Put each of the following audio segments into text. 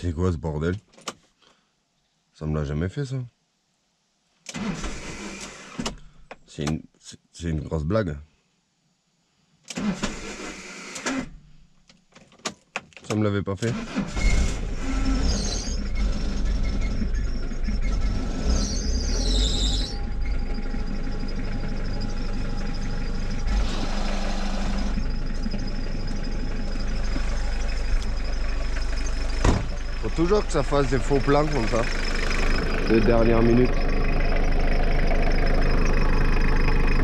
C'est quoi ce bordel? Ça me l'a jamais fait ça. C'est une grosse blague. Ça me l'avait pas fait. Faut toujours que ça fasse des faux plans comme ça. De dernière minute.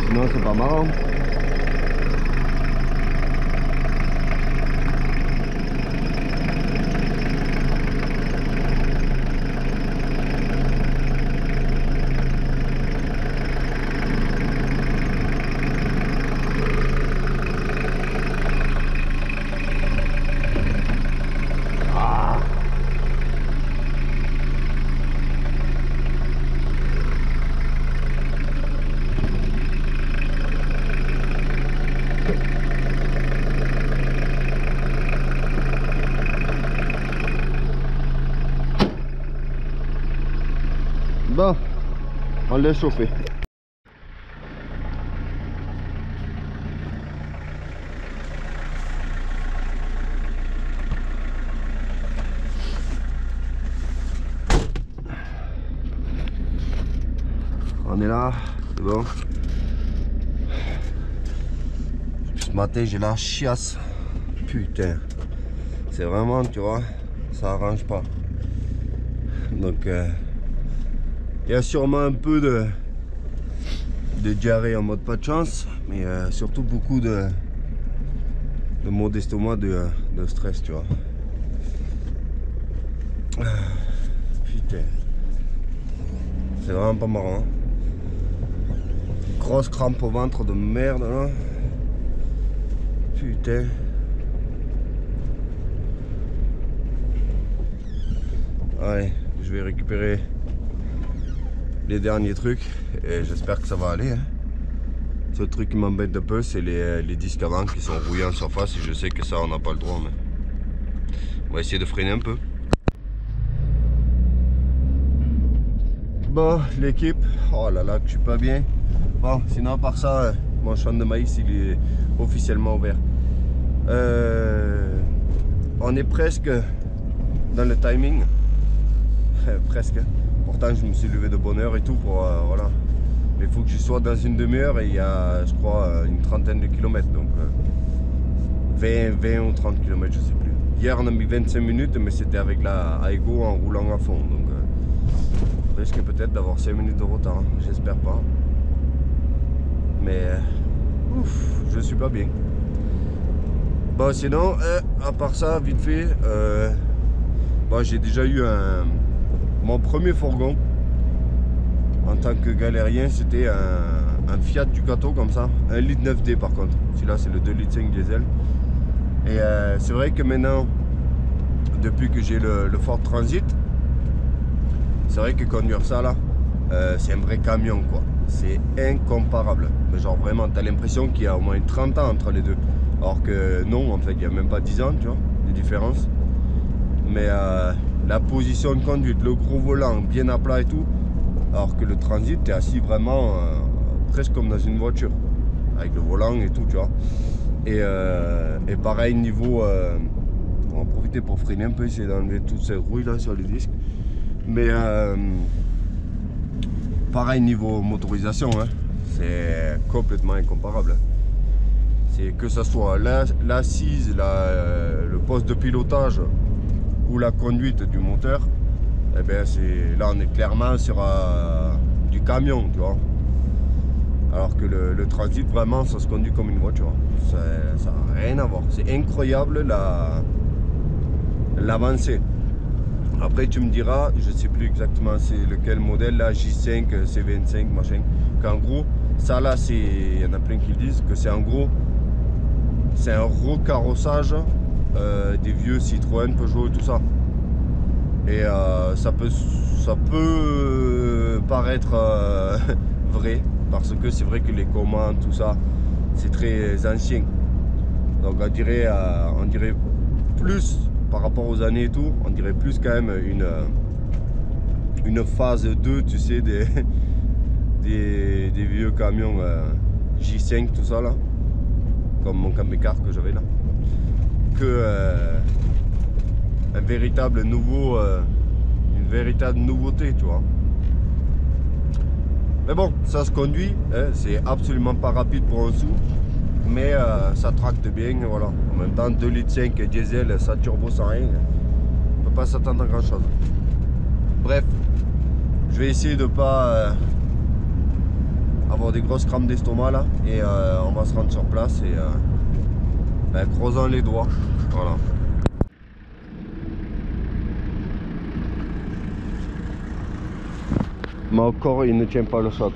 Sinon c'est pas marrant. Bon, on laisse chauffer. On est là, c'est bon. Ce matin j'ai la chiasse. Putain. C'est vraiment, tu vois, ça arrange pas. Donc il y a sûrement un peu de diarrhée en mode pas de chance, mais surtout beaucoup de maux d'estomac, de stress, tu vois. Putain. C'est vraiment pas marrant. Grosse crampe au ventre de merde là. Putain. Allez, je vais récupérer les derniers trucs et j'espère que ça va aller. Ce truc qui m'embête un peu, c'est les disques avant qui sont rouillés en surface et je sais que ça on n'a pas le droit, mais on va essayer de freiner un peu. Bon, l'équipe, oh là là, que je suis pas bien. Bon, sinon à part ça, mon champ de maïs il est officiellement ouvert. On est presque dans le timing. Presque. Pourtant je me suis levé de bonne heure et tout pour voilà. Mais il faut que je sois dans une demi-heure et il y a je crois une trentaine de kilomètres, donc 20 ou 30 km, je sais plus. Hier on a mis 25 minutes mais c'était avec la Aigo en roulant à fond, donc on risque peut-être d'avoir 5 minutes de retard, j'espère pas. Mais ouf, je suis pas bien. Bon sinon, à part ça, vite fait, bon, j'ai déjà eu mon premier fourgon en tant que galérien, c'était un Fiat Ducato comme ça, 1 litre 9D par contre. Celui-là c'est le 2 litres 5 diesel. Et c'est vrai que maintenant, depuis que j'ai le Ford Transit, c'est vrai que conduire ça là, c'est un vrai camion quoi. C'est incomparable. Mais genre vraiment, t'as l'impression qu'il y a au moins 30 ans entre les deux. Alors que non, en fait, il n'y a même pas 10 ans, tu vois, de différence. Mais la position de conduite, le gros volant, bien à plat et tout. Alors que le Transit, t'es assis vraiment presque comme dans une voiture. Avec le volant et tout, tu vois. Et pareil, niveau... on va en profiter pour freiner un peu, essayer d'enlever toutes ces rouilles là sur les disques. Mais... pareil niveau motorisation, hein, c'est complètement incomparable. C'est que ce soit l'assise, le poste de pilotage ou la conduite du moteur, eh bien là on est clairement sur du camion, tu vois. Alors que le Transit vraiment ça se conduit comme une voiture. Ça n'a rien à voir. C'est incroyable l'avancée. Après tu me diras, je sais plus exactement c'est lequel modèle, là J5, C25, machin, qu'en gros, ça là c'est, il y en a plein qui le disent, que c'est en gros, c'est un recarrossage des vieux Citroën, Peugeot et tout ça. Et ça peut paraître vrai, parce que c'est vrai que les commandes, tout ça, c'est très ancien. Donc on dirait plus par rapport aux années et tout, on dirait plus quand même une phase 2, tu sais, des vieux camions J5, tout ça là, comme mon camping-car que j'avais là, que un véritable nouveau, une véritable nouveauté, tu vois. Mais bon, ça se conduit, hein, c'est absolument pas rapide pour un sou, mais ça tracte bien, voilà. En même temps, 2,5 litres diesel, ça turbo sans rien, on peut pas s'attendre à grand chose. Bref, je vais essayer de pas avoir des grosses crampes d'estomac là, et on va se rendre sur place et croisons les doigts, voilà. Mon corps il ne tient pas le choc,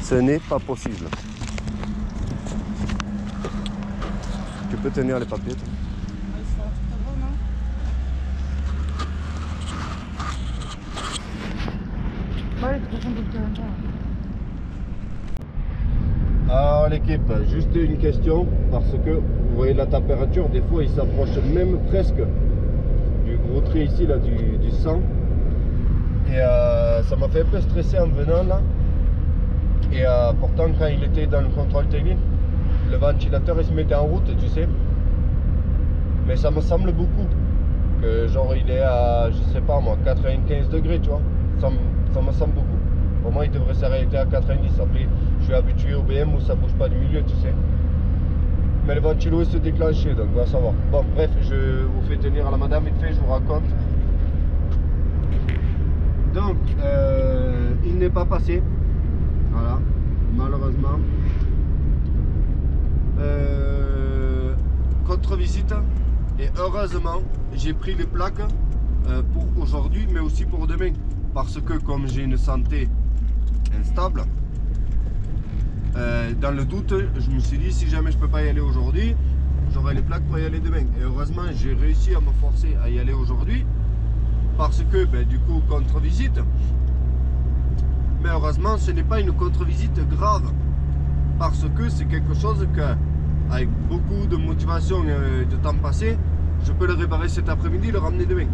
ce n'est pas possible. Tu peux tenir les papiers toi? Alors l'équipe, juste une question, parce que vous voyez la température, des fois il s'approche même presque du gros trait ici là, du 100. Et ça m'a fait un peu stresser en venant là. Et pourtant quand il était dans le contrôle technique, le ventilateur il se mettait en route, tu sais. Mais ça me semble beaucoup. Que genre il est à, je sais pas moi, 95 degrés, tu vois. Ça me semble beaucoup. Pour moi il devrait s'arrêter à 90. Après je suis habitué au BM où ça bouge pas du milieu, tu sais. Mais le ventilo il se déclenchait, donc on va savoir. Bon bref, je vous fais tenir à la madame vite fait, je vous raconte. Donc il n'est pas passé. Voilà, malheureusement. Contre-visite. Et heureusement, j'ai pris les plaques pour aujourd'hui, mais aussi pour demain. Parce que comme j'ai une santé instable, dans le doute, je me suis dit, si jamais je peux pas y aller aujourd'hui, j'aurai les plaques pour y aller demain. Et heureusement, j'ai réussi à me forcer à y aller aujourd'hui. Parce que, du coup, contre-visite. Mais heureusement, ce n'est pas une contre-visite grave. Parce que c'est quelque chose que, avec beaucoup de motivation et de temps passé, je peux le réparer cet après-midi et le ramener demain.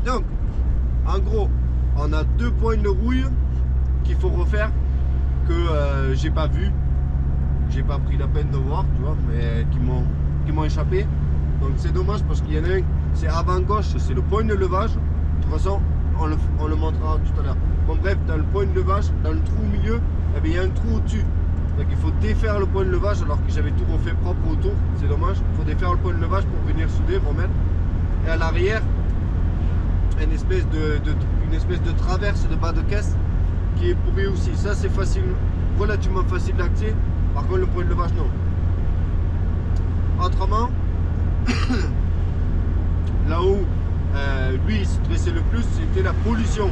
Donc, en gros, on a 2 points de rouille qu'il faut refaire que j'ai pas vu. J'ai pas pris la peine de voir, tu vois, mais qui m'ont échappé. Donc c'est dommage parce qu'il y en a un, c'est avant gauche, c'est le point de levage. De toute façon, on le montrera tout à l'heure. Bon bref, dans le point de levage, dans le trou au milieu, eh bien, il y a un trou au-dessus. Donc il faut défaire le point de levage alors que j'avais tout refait propre autour. C'est dommage. Il faut défaire le point de levage pour venir souder, remettre. Et à l'arrière, une espèce de traverse de bas de caisse qui est pourrie aussi. Ça c'est facile, relativement facile d'accès. Par contre le point de levage non. Autrement, là où lui il stressait le plus, c'était la pollution.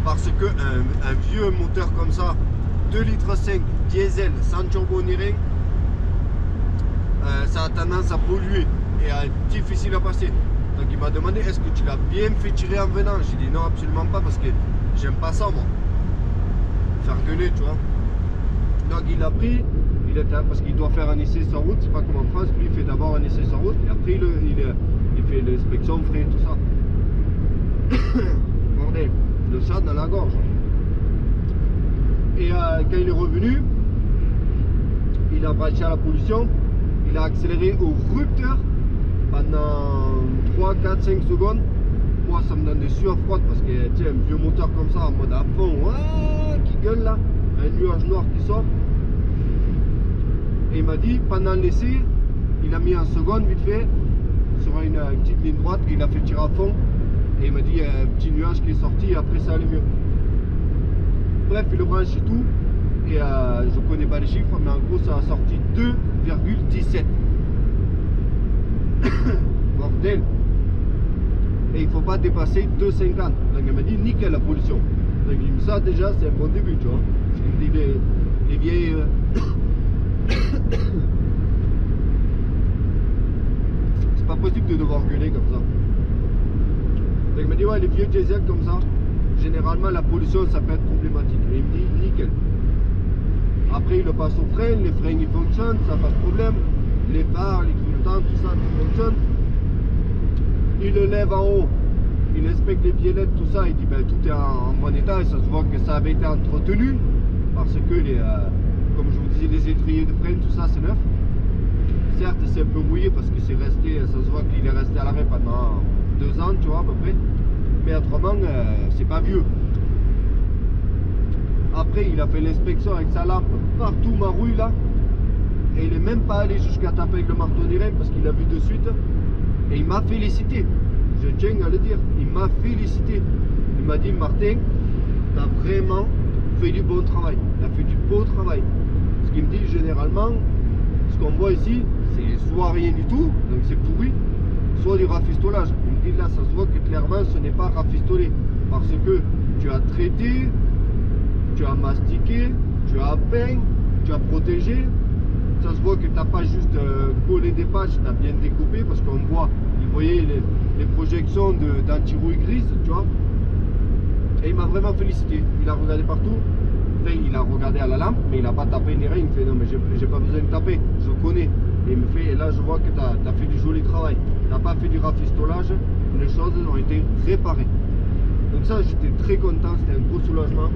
Parce que un vieux moteur comme ça, 2,5 litres diesel sans turbo ni rien, ça a tendance à polluer et à être difficile à passer. Donc il m'a demandé est-ce que tu l'as bien fait tirer en venant. J'ai dit non, absolument pas, parce que j'aime pas ça moi, faire gueuler, tu vois. Donc il a pris, parce qu'il doit faire un essai sur route, c'est pas comme en France, lui il fait d'abord un essai sur route et après il fait l'inspection frais, tout ça. Bordel, le chat dans la gorge. Et quand il est revenu, il a branché à la pollution, il a accéléré au rupteur pendant 3, 4, 5 secondes. Moi ça me donne des sueurs froides parce que tu sais, un vieux moteur comme ça en mode à fond, qui gueule là, un nuage noir qui sort. Et il m'a dit, pendant l'essai, il a mis en seconde vite fait sur une petite ligne droite qu'il a fait tirer à fond. Et il m'a dit, il y a un petit nuage qui est sorti et après ça allait mieux. Bref, il le branche et tout. Et je connais pas les chiffres, mais en gros ça a sorti 2,17. Bordel. Et il faut pas dépasser 2,50. Donc il m'a dit, nickel la pollution. Donc il me dit, ça déjà c'est un bon début, tu vois. Il me dit, les vieilles... c'est pas possible de devoir gueuler comme ça. Donc il m'a dit ouais, les vieux diesel comme ça, généralement la pollution ça peut être problématique. Et il me dit nickel. Après il le passe au frein, les freins ils fonctionnent, ça pas de problème. Les phares, les content, tout ça, tout fonctionne. Il le lève en haut, il inspecte les biellettes, tout ça, il dit ben, tout est en bon état et ça se voit que ça avait été entretenu parce que les, comme je vous disais, les étriers de frein, tout ça c'est neuf. Certes c'est un peu rouillé parce que c'est resté, ça se voit qu'il est resté à l'arrêt pendant 2 ans, tu vois, à peu près. Mais autrement, c'est pas vieux. Après, il a fait l'inspection avec sa lampe partout marouille là. Et il est même pas allé jusqu'à taper avec le marteau direct parce qu'il a vu de suite. Et il m'a félicité. Je tiens à le dire. Il m'a félicité. Il m'a dit, Martin, tu as vraiment fait du bon travail. Tu as fait du beau travail. Ce qu'il me dit généralement, ce qu'on voit ici, c'est soit rien du tout, donc c'est pourri, soit du rafistolage. Il me dit là, ça se voit que clairement ce n'est pas rafistolé. Parce que tu as traité, tu as mastiqué, tu as peint, tu as protégé. Ça se voit que tu n'as pas juste collé des patchs, tu as bien découpé parce qu'on voit, vous voyez les projections d'anti-rouille grise, tu vois. Et il m'a vraiment félicité. Il a regardé partout. Enfin, il a regardé à la lampe, mais il n'a pas tapé ni rien. Il me fait non, mais j'ai pas besoin de taper, je connais. Et il me fait, et là je vois que tu as fait du joli travail. Tu n'as pas fait du rafistolage, les choses ont été réparées. Donc ça, j'étais très content, c'était un gros soulagement.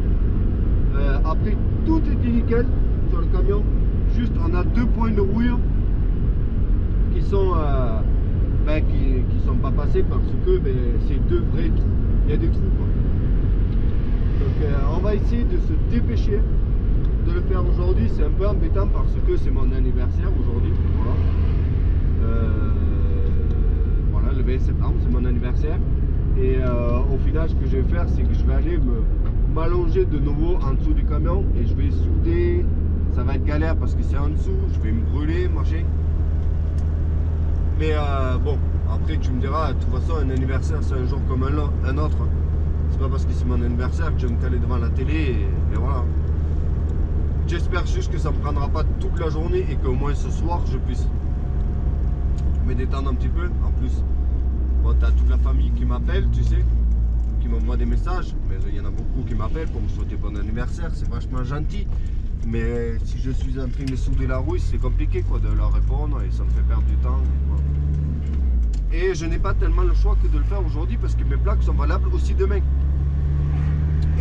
Après, tout était nickel sur le camion. Juste, on a 2 points de rouille qui sont qui sont pas passés parce que c'est 2 vrais trous. Il y a des trous quoi. Donc on va essayer de se dépêcher de le faire aujourd'hui. C'est un peu embêtant parce que c'est mon anniversaire aujourd'hui. Voilà, le 20 septembre, c'est mon anniversaire. Et au final, ce que je vais faire, c'est que je vais aller m'allonger de nouveau en dessous du camion et je vais souder. Ça va être galère parce que c'est en dessous, je vais me brûler, machin. Mais bon, après tu me diras, de toute façon un anniversaire c'est un jour comme un autre. C'est pas parce que c'est mon anniversaire que je vais me caler devant la télé et voilà. J'espère juste que ça me prendra pas toute la journée et qu'au moins ce soir je puisse me détendre un petit peu. En plus, bon, t'as toute la famille qui m'appelle, tu sais, qui m'envoie des messages. Mais il y en a beaucoup qui m'appellent pour me souhaiter bon anniversaire, c'est vachement gentil. Mais si je suis en train de souder la rouille, c'est compliqué quoi, de leur répondre et ça me fait perdre du temps. Voilà. Et je n'ai pas tellement le choix que de le faire aujourd'hui parce que mes plaques sont valables aussi demain.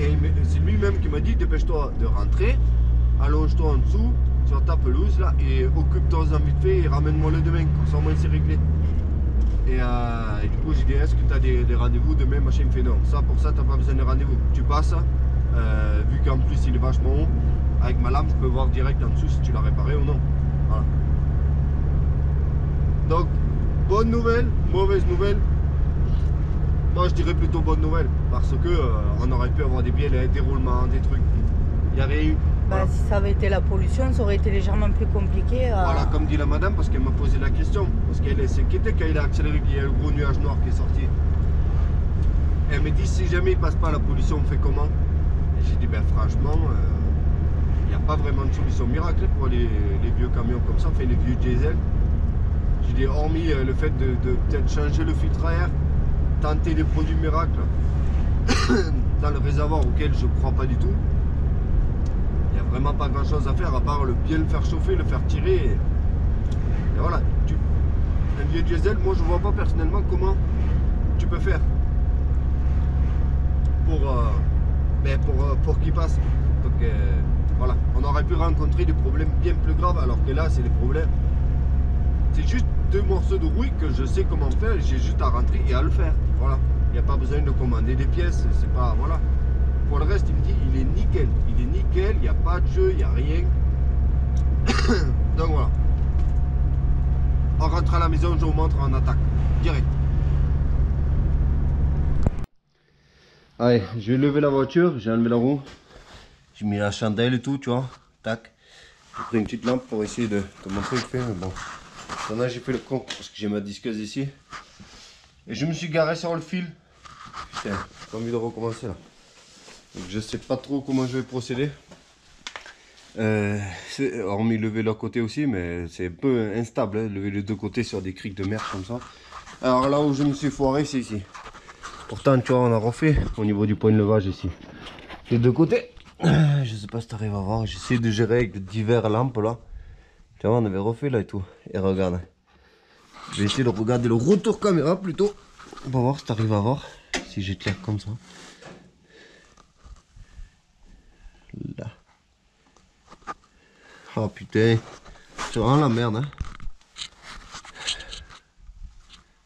Et c'est lui-même qui m'a dit dépêche-toi de rentrer, allonge-toi en dessous sur ta pelouse là et occupe-toi-en vite fait et ramène-moi-le demain, comme ça au moins c'est réglé. Et du coup j'ai dit est-ce que tu as des rendez-vous demain, machin. Il me fait non, ça pour ça tu n'as pas besoin de rendez-vous. Tu passes, vu qu'en plus il est vachement haut. Avec ma lame, je peux voir direct en dessous si tu l'as réparé ou non. Voilà. Donc, bonne nouvelle, mauvaise nouvelle. Moi, je dirais plutôt bonne nouvelle. Parce que on aurait pu avoir des bielles, des roulements, des trucs. Il n'y a rien eu. Voilà. Si ça avait été la pollution, ça aurait été légèrement plus compliqué. Voilà, comme dit la madame, parce qu'elle m'a posé la question. Parce qu'elle s'inquiétait quand il a accéléré, qu'il y a le gros nuage noir qui est sorti. Elle me dit si jamais il passe pas la pollution, on fait comment? Et j'ai dit ben franchement. Il n'y a pas vraiment de solution miracle pour les vieux camions comme ça, fait les vieux diesel. J'ai dit, hormis le fait de peut-être changer le filtre à air, tenter des produits miracles dans le réservoir auquel je ne crois pas du tout. Il n'y a vraiment pas grand chose à faire à part bien le faire chauffer, le faire tirer. Et voilà, un vieux diesel, moi je ne vois pas personnellement comment tu peux faire pour qu'il passe. Donc, voilà, on aurait pu rencontrer des problèmes bien plus graves alors que là c'est des problèmes. C'est juste 2 morceaux de rouille que je sais comment faire, j'ai juste à rentrer et à le faire. Voilà, il n'y a pas besoin de commander des pièces, c'est pas. Voilà. Pour le reste, il me dit il est nickel, il n'y a pas de jeu, il n'y a rien. Donc voilà. On rentre à la maison, je vous montre en attaque, direct. Allez, je vais lever la voiture, j'ai enlevé la roue. J'ai mis la chandelle et tout, tu vois. Tac. J'ai pris une petite lampe pour essayer de te montrer le fait, mais bon. Maintenant j'ai fait le con parce que j'ai ma disqueuse ici. Et je me suis garé sur le fil. Putain, j'ai pas envie de recommencer là. Donc je sais pas trop comment je vais procéder. Hormis lever l'autre côté aussi, mais c'est un peu instable, hein, lever les 2 côtés sur des criques de merde comme ça. Alors là où je me suis foiré, c'est ici. Pourtant, tu vois, on a refait au niveau du point de levage ici. Les 2 côtés. Je sais pas si tu arrives à voir, j'essaie de gérer avec divers lampes là. Tu vois, on avait refait là et tout. Et regarde, Je vais essayer de regarder le retour caméra plutôt. On va voir si tu arrives à voir. Si j'éclaire comme ça. Là. Oh putain. C'est vraiment la merde, hein.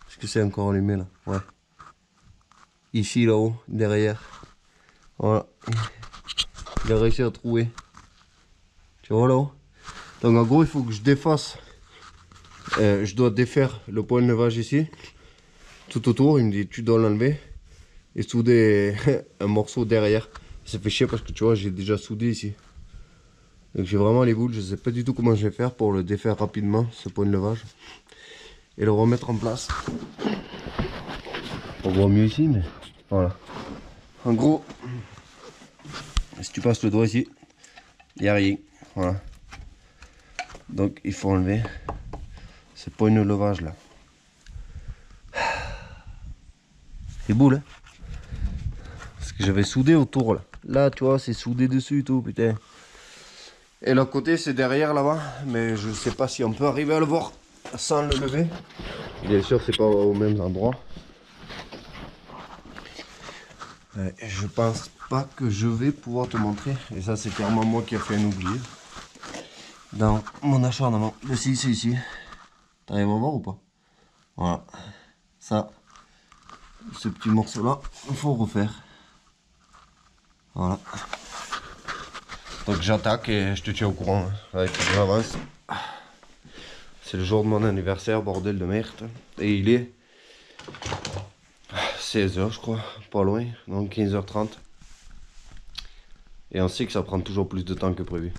Est-ce que c'est encore allumé là? Ouais. Ici, là-haut, derrière. Voilà. Il a réussi à trouver. Tu vois là-haut? Donc en gros, il faut que je défasse. Je dois défaire le point de levage ici. Tout autour, il me dit tu dois l'enlever. Et souder un morceau derrière. Ça fait chier parce que tu vois, j'ai déjà soudé ici. Donc j'ai vraiment les boules. Je sais pas du tout comment je vais faire pour le défaire rapidement, ce point de levage. Et le remettre en place. On voit mieux ici, mais voilà. En gros, si tu passes le doigt ici, il n'y a rien. Voilà. Donc il faut enlever ce point de levage là. C'est boule, hein. Parce que j'avais soudé autour là. Là tu vois, c'est soudé dessus et tout, putain. Et l'autre côté c'est derrière là-bas, mais je sais pas si on peut arriver à le voir sans le lever. Bien sûr c'est pas au même endroit. Je pense pas que je vais pouvoir te montrer. Et ça c'est clairement moi qui a fait un oubli. Dans mon acharnement. Le si c'est ici. T'arrives à voir ou pas? Voilà. Ça. Ce petit morceau là, il faut refaire. Voilà. Donc j'attaque et je te tiens au courant. Avec j'avance. C'est le jour de mon anniversaire, bordel de merde. Et il est 16h je crois, pas loin, donc 15h30. Et on sait que ça prend toujours plus de temps que prévu.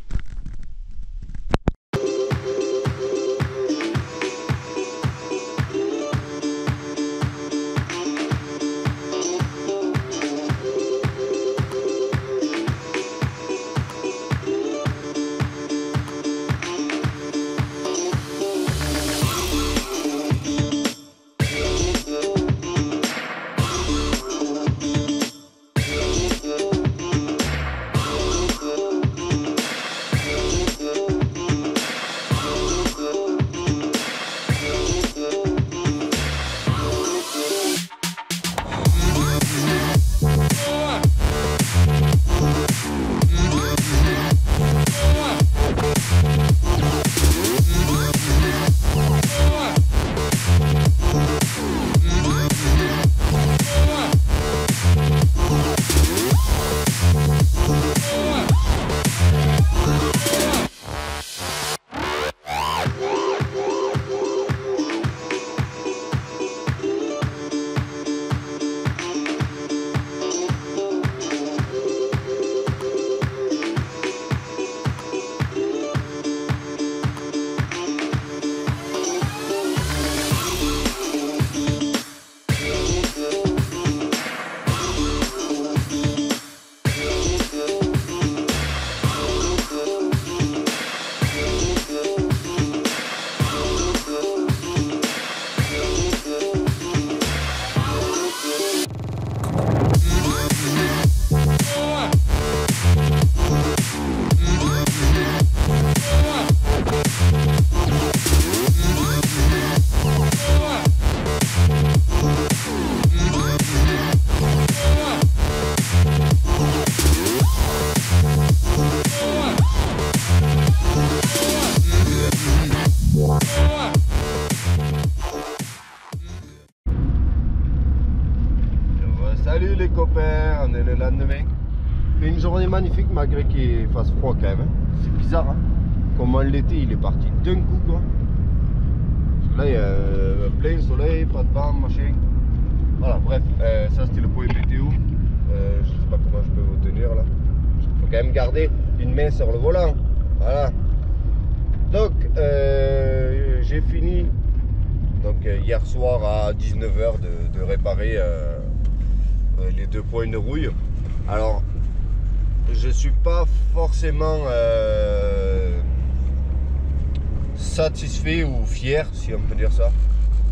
Salut les copains, on est le lendemain. Il fait une journée magnifique malgré qu'il fasse froid quand même. C'est bizarre, hein. Comment l'été il est parti d'un coup quoi. Parce que là il y a plein soleil, pas de vent, machin. Voilà, bref, ça c'était le point météo. Je sais pas comment je peux vous tenir là. Il faut quand même garder une main sur le volant. Voilà. Donc j'ai fini donc, hier soir à 19h de réparer les deux points de rouille. Alors je suis pas forcément satisfait ou fier, si on peut dire ça,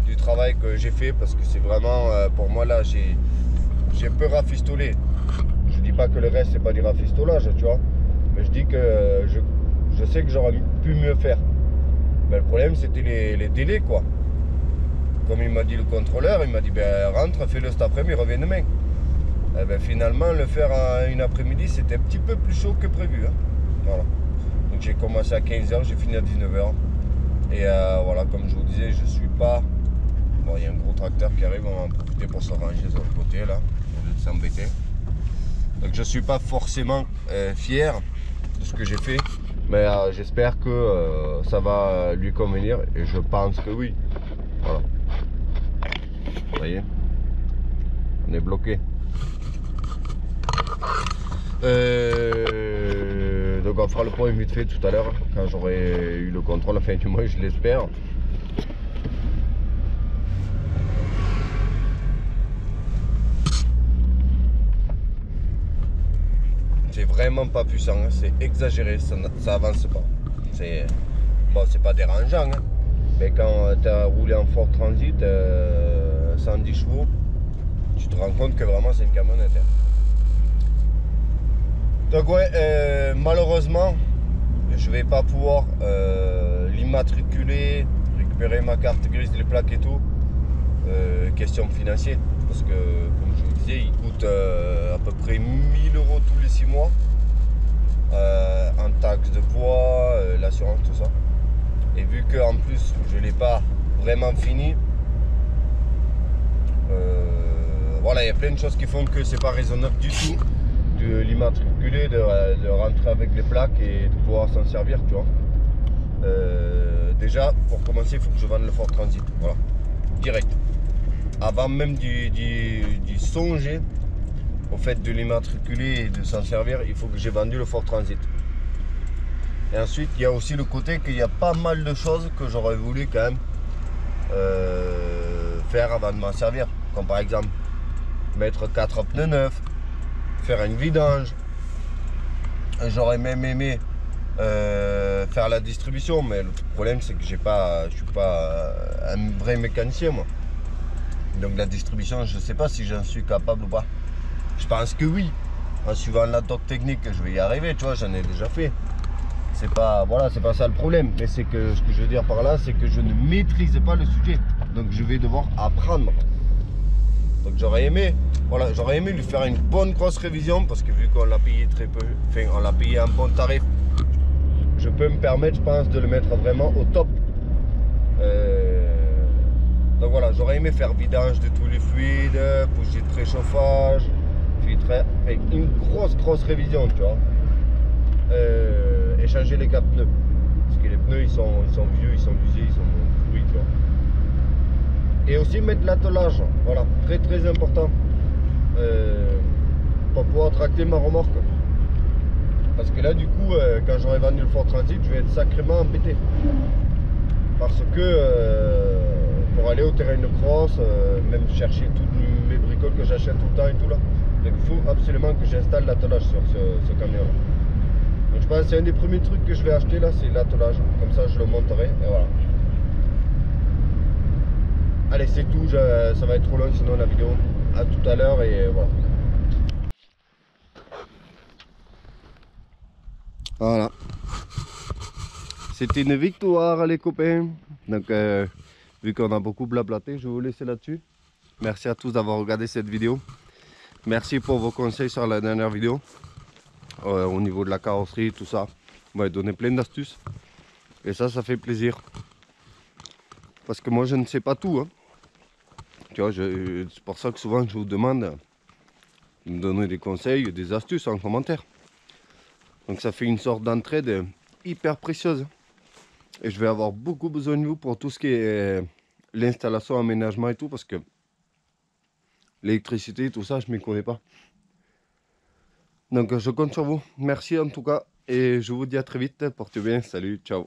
du travail que j'ai fait, parce que c'est vraiment pour moi là j'ai un peu rafistolé. Je dis pas que le reste c'est pas du rafistolage, tu vois, mais je dis que je sais que j'aurais pu mieux faire. Mais le problème c'était les délais quoi. comme il m'a dit le contrôleur, il m'a dit ben rentre, fais-le cet après-midi, reviens demain. Et ben, finalement, le faire en une après-midi, c'était un petit peu plus chaud que prévu. Hein. Voilà. Donc j'ai commencé à 15h, j'ai fini à 19h. Et voilà, comme je vous disais, je suis pas... Bon, il y a un gros tracteur qui arrive, on va en profiter pour se ranger sur le côté là, au lieu de s'embêter. Donc je suis pas forcément fier de ce que j'ai fait, mais j'espère que ça va lui convenir, et je pense que oui. Voilà. Vous voyez, on est bloqué. Donc on fera le point vite fait tout à l'heure quand j'aurai eu le contrôle, enfin du moins je l'espère. C'est vraiment pas puissant, hein. C'est exagéré, ça avance pas. C'est bon, c'est pas dérangeant, hein. Mais quand tu as roulé en Ford Transit 110 chevaux, tu te rends compte que vraiment c'est une camionnette. Hein. Donc ouais, malheureusement, je vais pas pouvoir l'immatriculer, récupérer ma carte grise, les plaques et tout. Question financière, parce que comme je vous disais, il coûte à peu près 1000 € tous les 6 mois en taxes de poids, l'assurance, tout ça. Et vu que en plus je l'ai pas vraiment fini, voilà, il y a plein de choses qui font que c'est pas raisonnable du tout de l'immatriculer, de rentrer avec les plaques et de pouvoir s'en servir, tu vois. Déjà, pour commencer, il faut que je vende le Ford Transit, voilà, direct. Avant même d'y songer au fait de l'immatriculer et de s'en servir, il faut que j'ai vendu le Ford Transit. Et ensuite, il y a aussi le côté qu'il y a pas mal de choses que j'aurais voulu quand même faire avant de m'en servir. Comme par exemple, mettre 4 pneus neufs, faire une vidange. J'aurais même aimé faire la distribution, mais le problème c'est que je suis pas un vrai mécanicien moi. Donc la distribution, je ne sais pas si j'en suis capable ou pas. Je pense que oui. En suivant la doc technique, je vais y arriver, tu vois, j'en ai déjà fait. C'est pas, voilà, c'est pas ça le problème. Mais c'est que ce que je veux dire par là, c'est que je ne maîtrise pas le sujet. Donc je vais devoir apprendre. Donc j'aurais aimé, voilà, j'aurais aimé lui faire une bonne grosse révision, parce que vu qu'on l'a payé très peu, enfin on l'a payé un bon tarif, je peux me permettre, je pense, de le mettre vraiment au top. Donc voilà, j'aurais aimé faire vidange de tous les fluides, bougie de préchauffage, filtre, une grosse révision, tu vois. Et changer les 4 pneus. Parce que les pneus ils sont vieux, ils sont usés, ils sont pourris, tu vois. Et aussi mettre l'attelage, voilà, très important. Pour pouvoir tracter ma remorque. Parce que là du coup, quand j'aurai vendu le Ford Transit, je vais être sacrément embêté. Parce que pour aller au terrain de cross, même chercher toutes mes bricoles que j'achète tout le temps et tout là, donc il faut absolument que j'installe l'attelage sur ce camion là. Donc je pense que c'est un des premiers trucs que je vais acheter là, c'est l'attelage. Comme ça je le monterai et voilà. Allez, c'est tout, ça va être trop long sinon la vidéo. À tout à l'heure et voilà. Voilà. C'était une victoire les copains. Donc vu qu'on a beaucoup blablaté, je vais vous laisser là-dessus. Merci à tous d'avoir regardé cette vidéo. Merci pour vos conseils sur la dernière vidéo. Au niveau de la carrosserie, tout ça. Vous m'avez donné plein d'astuces. Et ça fait plaisir. Parce que moi je ne sais pas tout. Hein. Tu vois, c'est pour ça que souvent je vous demande de me donner des conseils, des astuces en commentaire. Donc ça fait une sorte d'entraide hyper précieuse. Et je vais avoir beaucoup besoin de vous pour tout ce qui est l'installation, aménagement et tout, parce que l'électricité, tout ça, je ne m'y connais pas. Donc je compte sur vous. Merci en tout cas. Et je vous dis à très vite. Portez bien. Salut. Ciao.